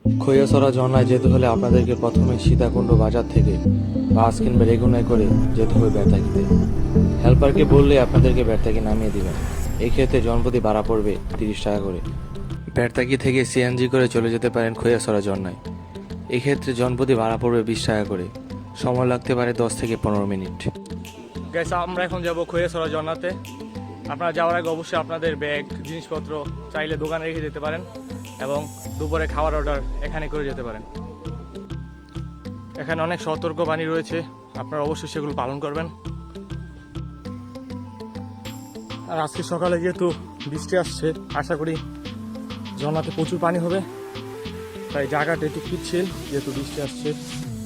খৈয়াছড়া ঝর্ণায় যেতে হলে আপনাদেরকে প্রথমে সীতাকুণ্ড বাজার থেকে বাস কিংবা রেগুনায় করে যেতে হবে বেড়তাকিতে। হেল্পারকে বললে আপনাদেরকে বেড়তাকি নামিয়ে দিবেন। এই ক্ষেত্রে জনপ্রতি ভাড়া পড়বে 30 টাকা করে। বেড়তাকি থেকে সিএনজি করে চলে যেতে পারেন খৈয়াছড়া ঝর্ণায়। এক্ষেত্রে জনপ্রতি ভাড়া পড়বে 20 টাকা করে। সময় লাগতে পারে 10 থেকে 15 মিনিট। গাইস, আমরা এখন যাব খৈয়াছড়া ঝর্ণাতে। আপনারা যাওয়ার আগে অবশ্যই আপনাদের ব্যাগ জিনিসপত্র চাইলে দোকানে রেখে যেতে পারেন এবং দুপুরে খাওয়ার অর্ডার এখানে করে যেতে পারেন। এখানে অনেক সতর্কবাণী রয়েছে, আপনারা অবশ্যই সেগুলো পালন করবেন। আর আজকে সকালে যেহেতু বৃষ্টি আসছে, আশা করি ঝর্ণাতে প্রচুর পানি হবে, তাই জায়গাটা একটু পিচ্ছিল। যেহেতু বৃষ্টি আসছে,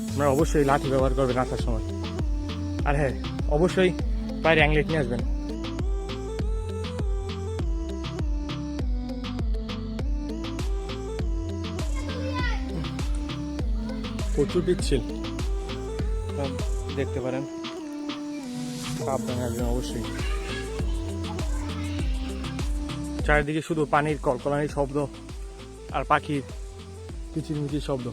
আপনারা অবশ্যই লাঠি ব্যবহার করবেন আসার সময়। আর হ্যাঁ, অবশ্যই বাইরে অ্যাংলেট নিয়ে আসবেন। প্রচুর পিচ্ছিল, দেখতে পারেন। সাবধানে আসবেন অবশ্যই। চারিদিকে শুধু পানির কলকলানির শব্দ আর পাখির কিচিরমিচির শব্দ।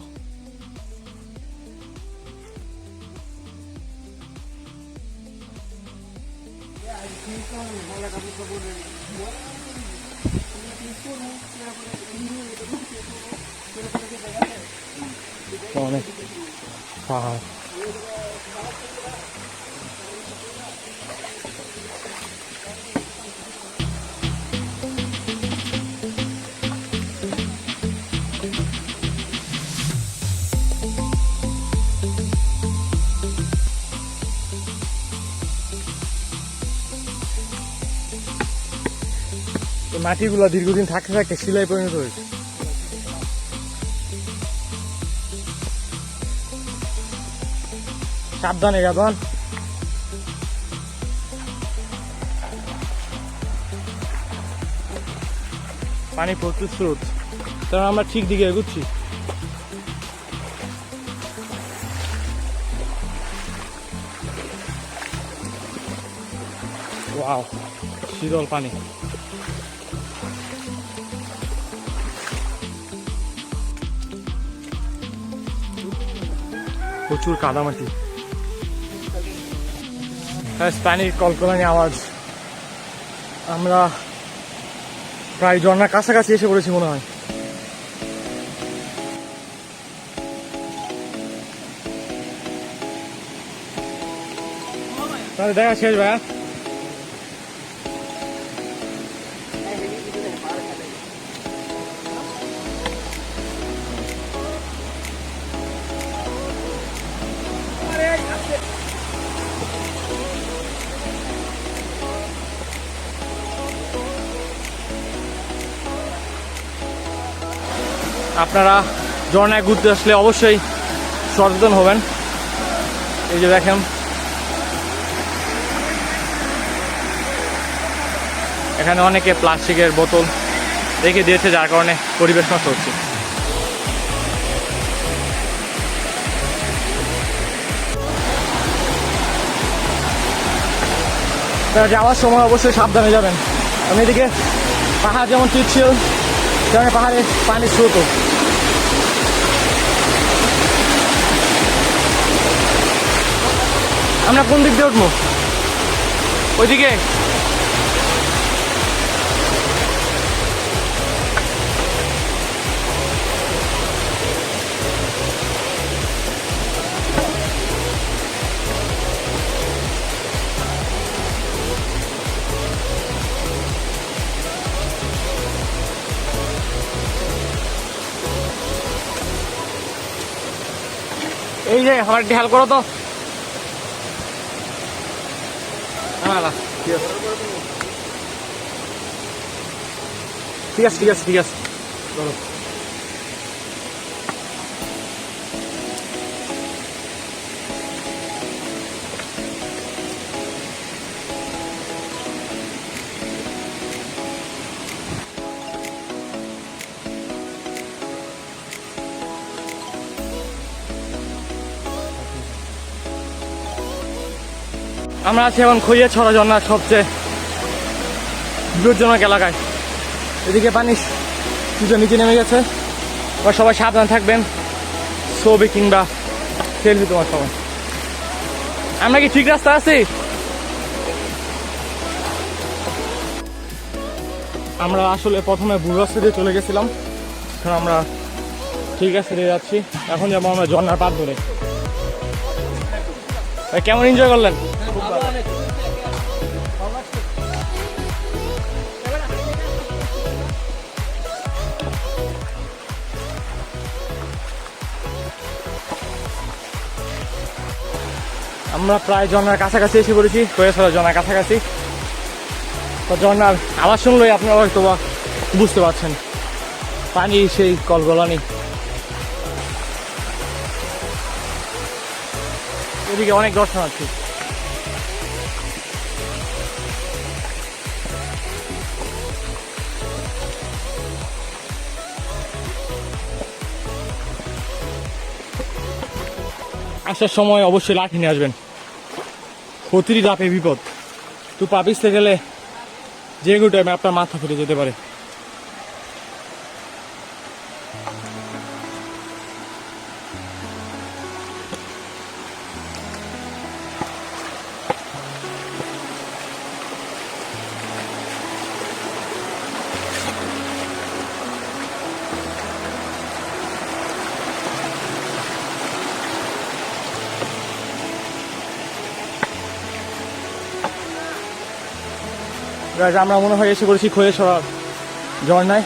অনেক পাহাড়। মাটিগুলো দীর্ঘদিন থাকতে থাকতে শিলায় পরিণত হয়েছে। সাবধানে গাদন। পানি প্রচুর স্রোত, কারণ আমরা ঠিক দিকে এগুচ্ছি। ওয়াও, শীতল পানি। প্রচুর কাদামাটি, পানির কলকলানি আওয়াজ। আমরা প্রায় ঝর্ণার কাছাকাছি এসে পড়েছি মনে হয়। তাহলে দেখা শেষ ভাইয়া। আপনারা ঝর্ণায় ঘুরতে আসলে অবশ্যই সচেতন হবেন। এই যে দেখেন, এখানে অনেকে প্লাস্টিকের বোতল রেখে দিয়েছে, যার কারণে পরিবেশ নষ্ট হচ্ছে। যাওয়ার সময় অবশ্যই সাবধানে যাবেন। আমি এদিকে পাহাড় যেমন পিচ্ছিল, তেমন পাহাড়ে পানি স্রোত। আমরা কোন দিক দিয়ে উঠবো? ওইদিকে। এই যে আমার একটু হেল্প করো তো। ঠিক আছে ঠিক আছে ঠিক আছে, চলো। আমরা আছি এখন খৈয়াছড়া ঝর্ণার সবচেয়ে বিপজ্জনক এলাকায়। এদিকে পানি কিছুটা নিচে নেমে গেছে, সবাই সাবধান থাকবেন, ছবি কিংবা সেলফি তোমার সবাই। আমরা কি ঠিক রাস্তা আছি? আমরা আসলে প্রথমে ভুল রাস্তা দিয়ে চলে গেছিলাম, এখন আমরা ঠিক রাস্তা দিয়ে যাচ্ছি। এখন যাবো আমরা ঝর্ণার পাত ধরে। ভাই কেমন এনজয় করলেন? আমরা প্রায় ঝর্ণার কাছাকাছি এসে পড়েছি, খৈয়াছড়া ঝর্ণার কাছাকাছি। তো ঝর্ণার আওয়াজ শুনলেই আপনারা হয়তো বুঝতে পারছেন, পানি সেই কলগলানি। এদিকে অনেক দর্শনার্থী। আসার সময় অবশ্যই লাঠি নিয়ে আসবেন, প্রতিটি ধাপে বিপদ। তো পা পিছতে গেলে যে কোনো টাইমে আপনার মাথা ফেটে যেতে পারে। আমরা মনে হয় এসে পড়েছি খৈয়াছড়া ঝর্ণায়।